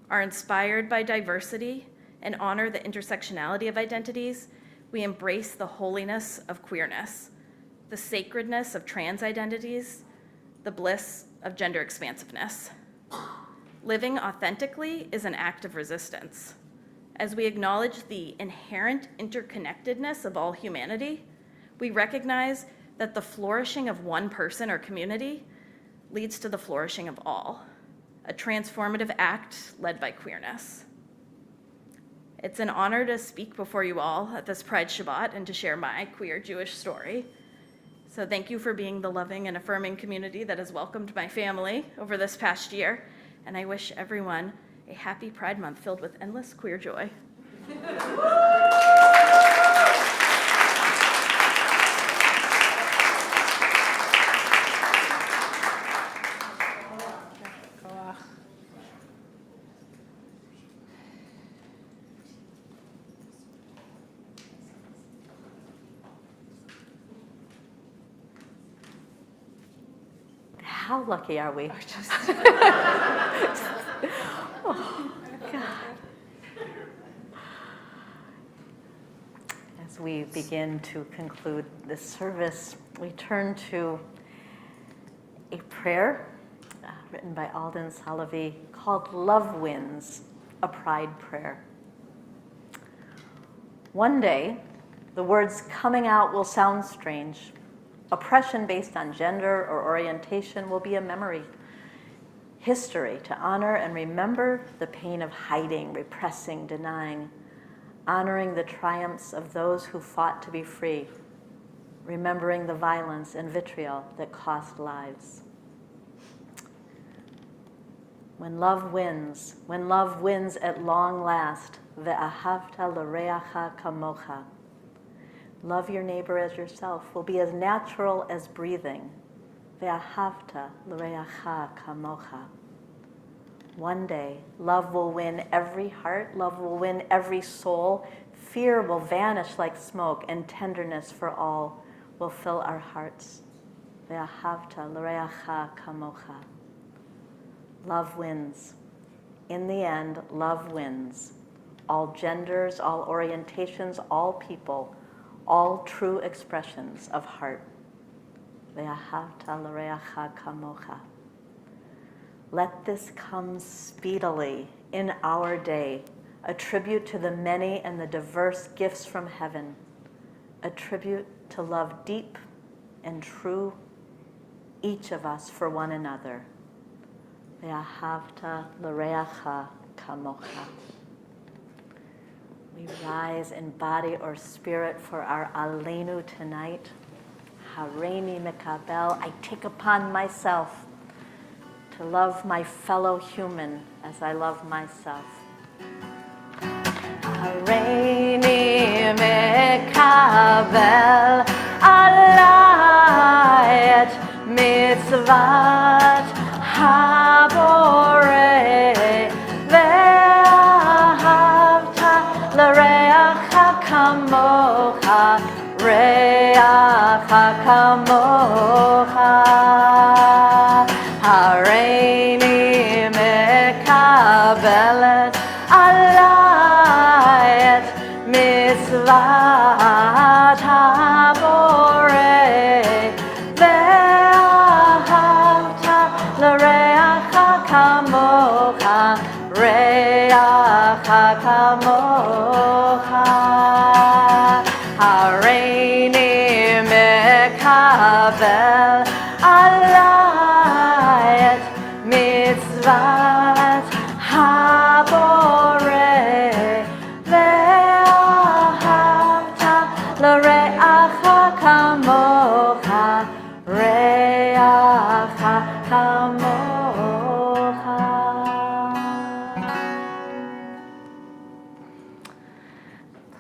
are inspired by diversity, and honor the intersectionality of identities, we embrace the holiness of queerness, the sacredness of trans identities, the bliss of gender expansiveness. Living authentically is an act of resistance. As we acknowledge the inherent interconnectedness of all humanity, we recognize that the flourishing of one person or community leads to the flourishing of all, a transformative act led by queerness. It's an honor to speak before you all at this Pride Shabbat and to share my queer Jewish story. So thank you for being the loving and affirming community that has welcomed my family over this past year, and I wish everyone a happy Pride Month filled with endless queer joy. How lucky are we? Oh, God. As we begin to conclude this service, we turn to a prayer written by Alden Salovey called Love Wins, a Pride Prayer. One day, the words coming out will sound strange. Oppression based on gender or orientation will be a memory. History to honor and remember the pain of hiding, repressing, denying, honoring the triumphs of those who fought to be free, remembering the violence and vitriol that cost lives. When love wins at long last, ve'ahavta l'reacha kamocha. Love your neighbor as yourself will be as natural as breathing. Ve'ahavta l'reacha kamocha. One day, love will win every heart, love will win every soul. Fear will vanish like smoke, and tenderness for all will fill our hearts. Ve'ahavta l'reacha kamocha. Love wins. In the end, love wins. All genders, all orientations, all people, all true expressions of heart. Ve'ahavta l'reacha kamocha. Let this come speedily in our day, a tribute to the many and the diverse gifts from heaven, a tribute to love deep and true, each of us for one another. Ve'ahavta l'reacha kamocha. We rise in body or spirit for our Aleinu tonight. Hareini mekabel, I take upon myself to love my fellow human as I love myself. Hareini mekabel alai et mitzvat haborei ve'ahavta l'reacha kamocha reacha kamocha. Hareini mekabelet alai et mitzvat haborei ve'ahavta l'reacha kamocha reacha kamocha. Hareini mekabel alai et mitzvat haborei ve'ahavta l'reacha kamocha reacha kamocha.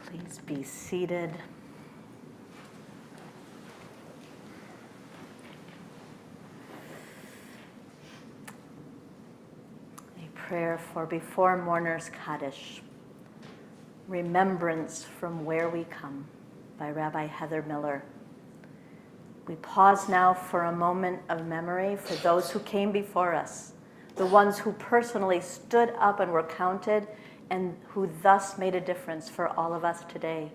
Please be seated. Prayer for Before Mourners Kaddish, Remembrance from Where We Come, by Rabbi Heather Miller. We pause now for a moment of memory for those who came before us, the ones who personally stood up and were counted, and who thus made a difference for all of us today.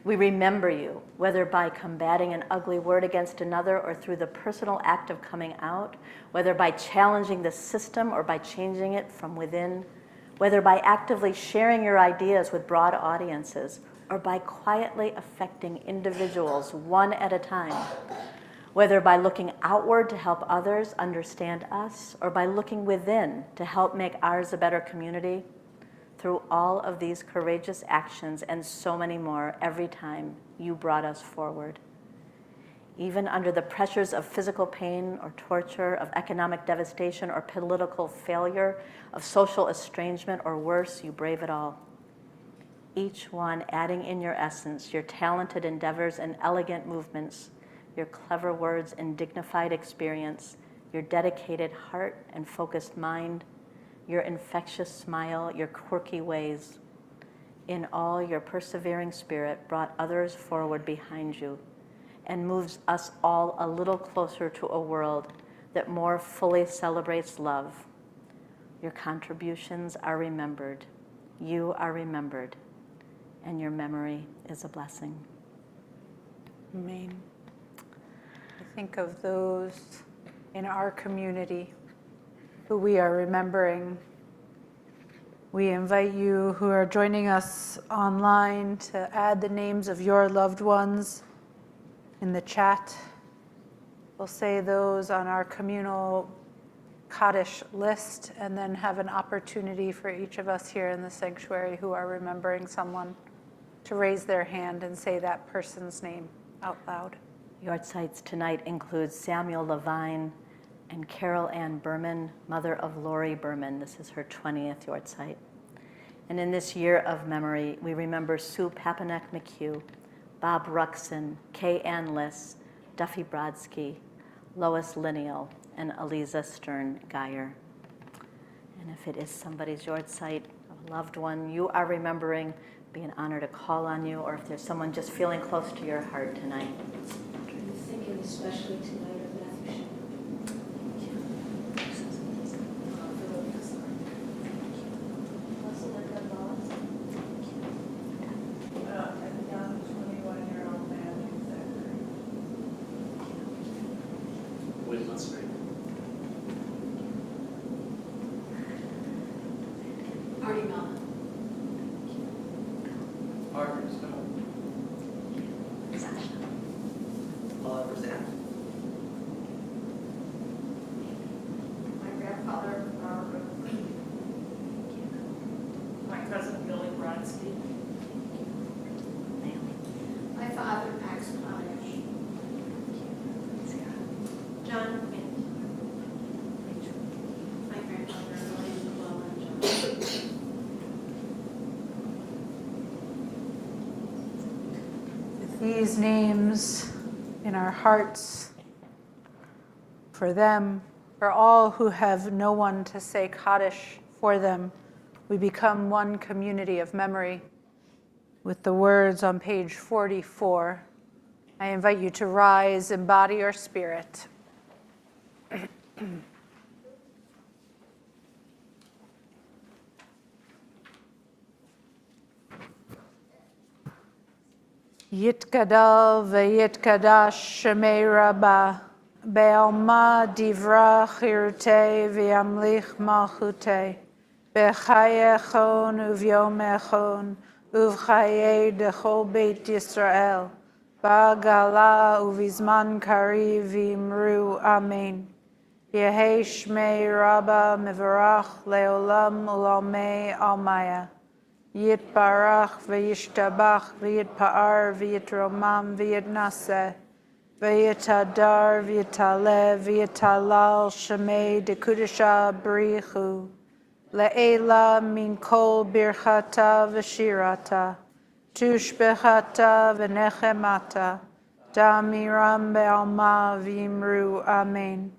We remember you, whether by combating an ugly word against another or through the personal act of coming out, whether by challenging the system or by changing it from within, whether by actively sharing your ideas with broad audiences or by quietly affecting individuals one at a time, whether by looking outward to help others understand us or by looking within to help make ours a better community. Through all of these courageous actions and so many more, every time you brought us forward. Even under the pressures of physical pain or torture, of economic devastation or political failure, of social estrangement or worse, you brave it all. Each one adding in your essence, your talented endeavors and elegant movements, your clever words and dignified experience, your dedicated heart and focused mind, your infectious smile, your quirky ways. In all, your persevering spirit brought others forward behind you and moves us all a little closer to a world that more fully celebrates love. Your contributions are remembered. You are remembered. And your memory is a blessing. Amen. I think of those in our community who we are remembering. We invite you who are joining us online to add the names of your loved ones in the chat. We'll say those on our communal Kaddish list and then have an opportunity for each of us here in the sanctuary who are remembering someone to raise their hand and say that person's name out loud. Yortzites tonight include Samuel Levine and Carol Ann Berman, mother of Lori Berman. This is her 20th Yortzite. And in this year of memory, we remember Sue Papanek McHugh, Bob Ruxon, Kay Ann Liss, Duffy Brodsky, Lois Lineal, and Aliza Stern Geyer. And if it is somebody's Yortzite, a loved one you are remembering, be an honor to call on you, or if there's someone just feeling close to your heart tonight. I'm thinking especially tonight of Matthew. Wisdom Street. Artie Mama. Margaret Stone. Oliver Zant. My grandfather, Robert. My cousin, Billy Brodsky. My father, Max Potash. John Quinn. My grandmother, Elaine Llewellyn Johnson. With these names in our hearts, for them, for all who have no one to say Kaddish for them, we become one community of memory. With the words on page 44, I invite you to rise, embody your spirit. Yitkadal v'yitkadash shemei Rabbah, be'alma divra chirutei v'yamlich malchutei, b'chayechon uv'yomechon, uv'chayei dechol beit Yisrael, ba'gala uv'izman kari v'imru amen. Yehei shmei Rabbah mevarach leolam ulamei almaya. Yitbarach v'yishtabach v'yitpa'ar v'yitromam v'yitnaseh v'yitadar v'yitaleh v'yitalal shemei dekudisha b'richu le'ela min kol birchata v'shirata tushbechata v'nechemata damiram be'alma v'imru amen.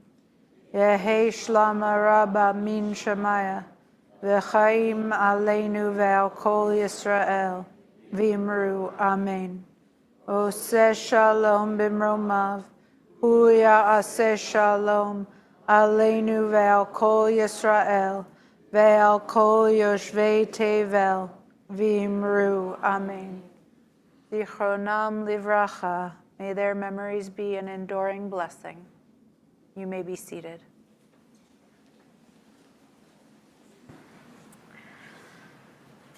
Yehei shlama rabba min shemaya V'chaim aleinu ve'al kol Yisrael, v'imru amen. Oseh shalom b'mromav, hu ya'aseh shalom aleinu ve'al kol Yisrael, ve'al kol yoshvei tevel, v'imru amen. Zichronam livracha, may their memories be an enduring blessing. You may be seated.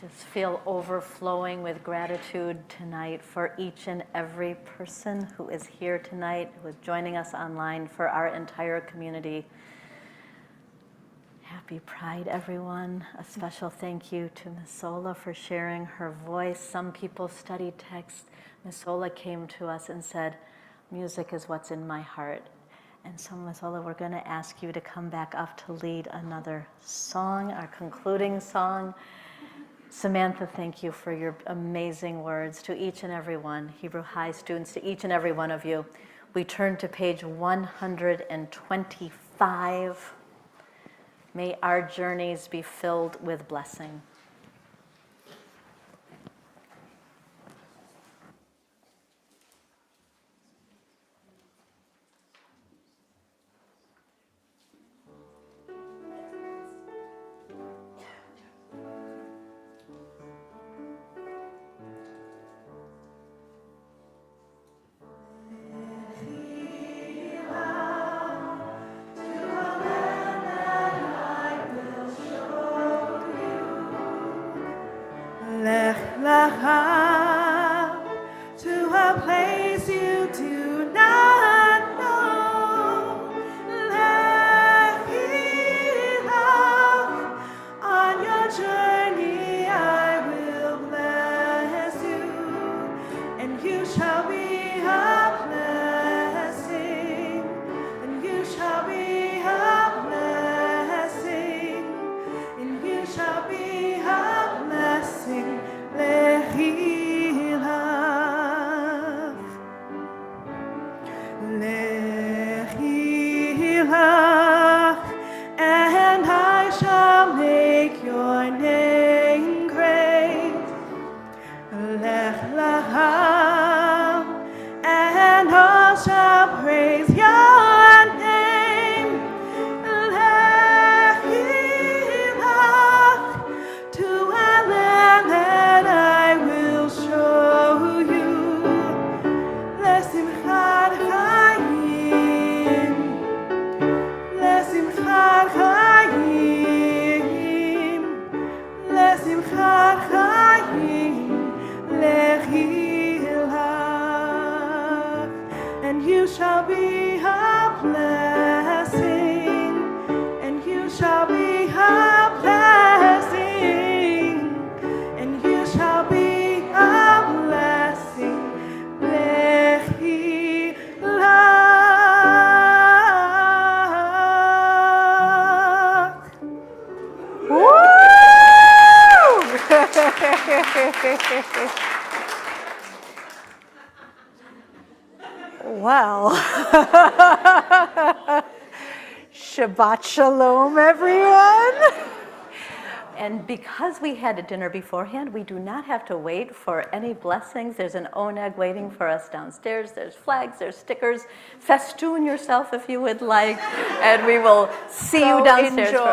Just feel overflowing with gratitude tonight for each and every person who is here tonight, who is joining us online, for our entire community. Happy Pride, everyone. A special thank you to Ms. Sola for sharing her voice. Some people study text. Ms. Sola came to us and said, music is what's in my heart. And so, Ms. Sola, we're going to ask you to come back up to lead another song, our concluding song. Samantha, thank you for your amazing words to each and every one. Hebrew High students, to each and every one of you. We turn to page 125. May our journeys be filled with blessing. Well, Shabbat Shalom, everyone. And because we had a dinner beforehand, we do not have to wait for any blessings. There's an oneg waiting for us downstairs. There's flags, there's stickers. Festoon yourself if you would like, and we will see you So downstairs enjoy. for